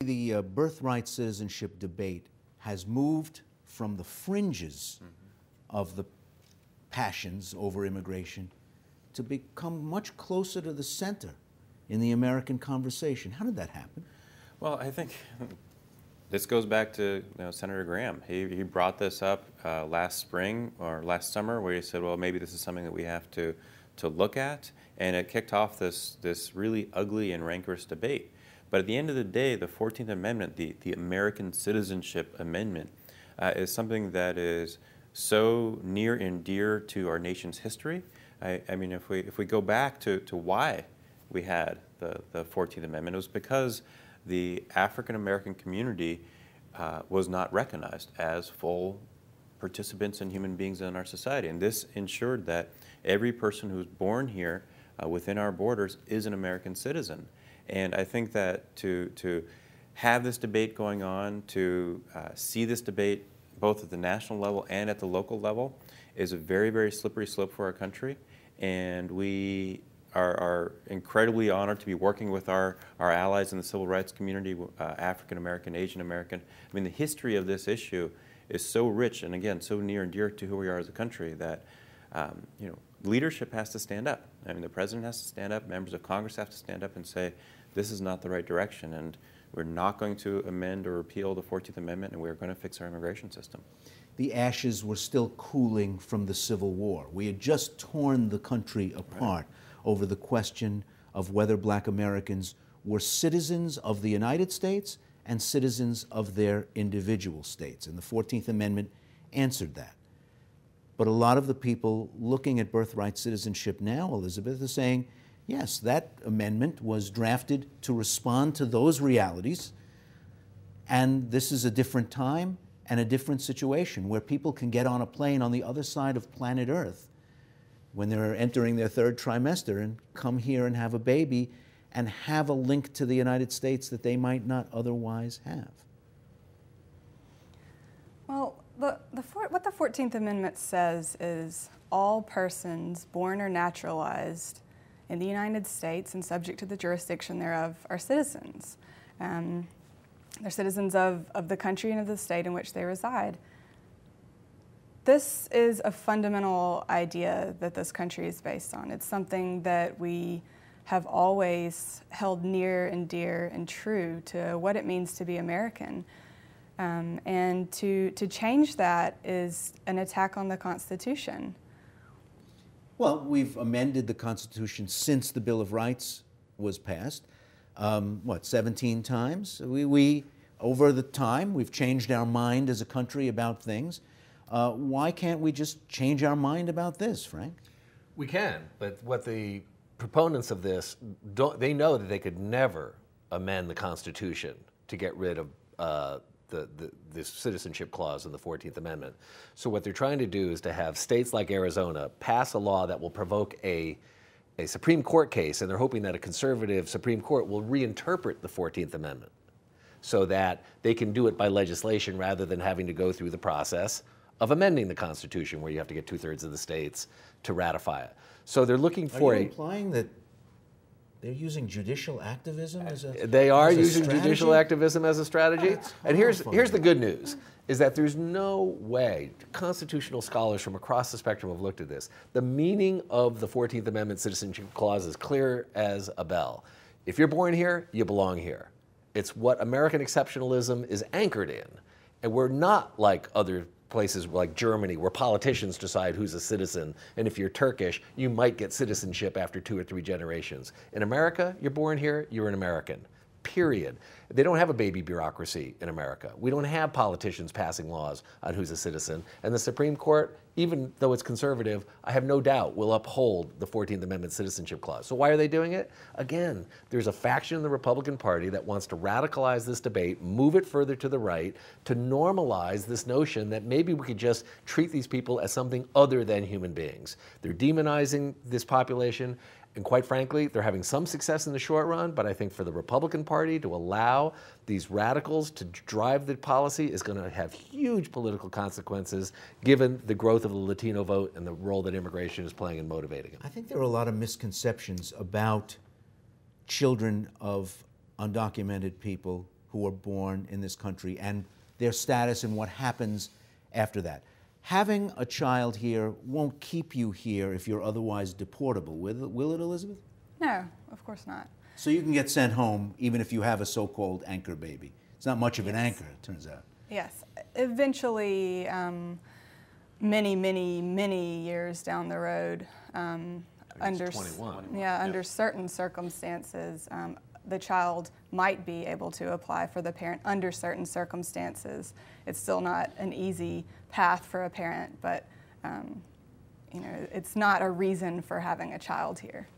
The birthright citizenship debate has moved from the fringes of the passions over immigration to become much closer to the center in the American conversation. How did that happen? Well, I think this goes back to Senator Graham. He brought this up last spring or last summer, where he said, well, maybe this is something that we have to look at, and it kicked off this really ugly and rancorous debate. But at the end of the day, the 14th Amendment, the American Citizenship Amendment, is something that is so near and dear to our nation's history. I mean, if we go back to why we had the 14th Amendment, it was because the African American community was not recognized as full participants and human beings in our society. And this ensured that every person who's born here within our borders is an American citizen. And I think that to have this debate going on, to see this debate both at the national level and at the local level, is a very, very slippery slope for our country. And we are incredibly honored to be working with our allies in the civil rights community, African American, Asian American. I mean, the history of this issue is so rich and, again, so near and dear to who we are as a country that leadership has to stand up. I mean, the president has to stand up, members of Congress have to stand up and say, this is not the right direction, and we're not going to amend or repeal the 14th Amendment, and we're going to fix our immigration system. The ashes were still cooling from the Civil War. We had just torn the country apart over the question of whether black Americans were citizens of the United States and citizens of their individual states. And the 14th Amendment answered that. But a lot of the people looking at birthright citizenship now, Elizabeth, are saying, yes, that amendment was drafted to respond to those realities, and this is a different time and a different situation where people can get on a plane on the other side of planet Earth when they're entering their third trimester and come here and have a baby and have a link to the United States that they might not otherwise have. Well, what the 14th Amendment says is all persons born or naturalized in the United States and subject to the jurisdiction thereof are citizens. They're citizens of the country and of the state in which they reside. This is a fundamental idea that this country is based on. It's something that we have always held near and dear and true to what it means to be American. And to change that is an attack on the Constitution. Well, we've amended the Constitution since the Bill of Rights was passed. 17 times? We over the time, we've changed our mind as a country about things. Why can't we just change our mind about this, Frank? We can, but what the proponents of this, they know that they could never amend the Constitution to get rid of the citizenship clause in the 14th Amendment. So what they're trying to do is to have states like Arizona pass a law that will provoke a Supreme Court case, and they're hoping that a conservative Supreme Court will reinterpret the 14th Amendment so that they can do it by legislation rather than having to go through the process of amending the Constitution, where you have to get 2/3 of the states to ratify it. So they're looking for Are you implying that they're using judicial activism as a They are as a using strategy? judicial activism as a strategy. That's And here's horrifying. the good news, is that there's no way, constitutional scholars from across the spectrum have looked at this. The meaning of the 14th Amendment Citizenship Clause is clear as a bell. If you're born here, you belong here. It's what American exceptionalism is anchored in. And we're not like other places like Germany, where politicians decide who's a citizen, and if you're Turkish, you might get citizenship after 2 or 3 generations. In America, you're born here, you're an American, period. They don't have a baby bureaucracy in America. We don't have politicians passing laws on who's a citizen, and the Supreme Court, even though it's conservative, I have no doubt will uphold the 14th Amendment Citizenship Clause. So why are they doing it? Again, there's a faction in the Republican Party that wants to radicalize this debate, move it further to the right, to normalize this notion that maybe we could just treat these people as something other than human beings. They're demonizing this population, and quite frankly, they're having some success in the short run, but I think for the Republican Party to allow these radicals to drive the policy is going to have huge political consequences, given the growth of the Latino vote and the role that immigration is playing in motivating it. I think there are a lot of misconceptions about children of undocumented people who are born in this country and their status and what happens after that. Having a child here won't keep you here if you're otherwise deportable, will it, Elizabeth? No, of course not. So you can get sent home even if you have a so-called anchor baby. It's not much of an anchor, it turns out. Yes. Eventually, many years down the road, under 21. under certain circumstances, the child might be able to apply for the parent under certain circumstances. It's still not an easy path for a parent, but you know, it's not a reason for having a child here.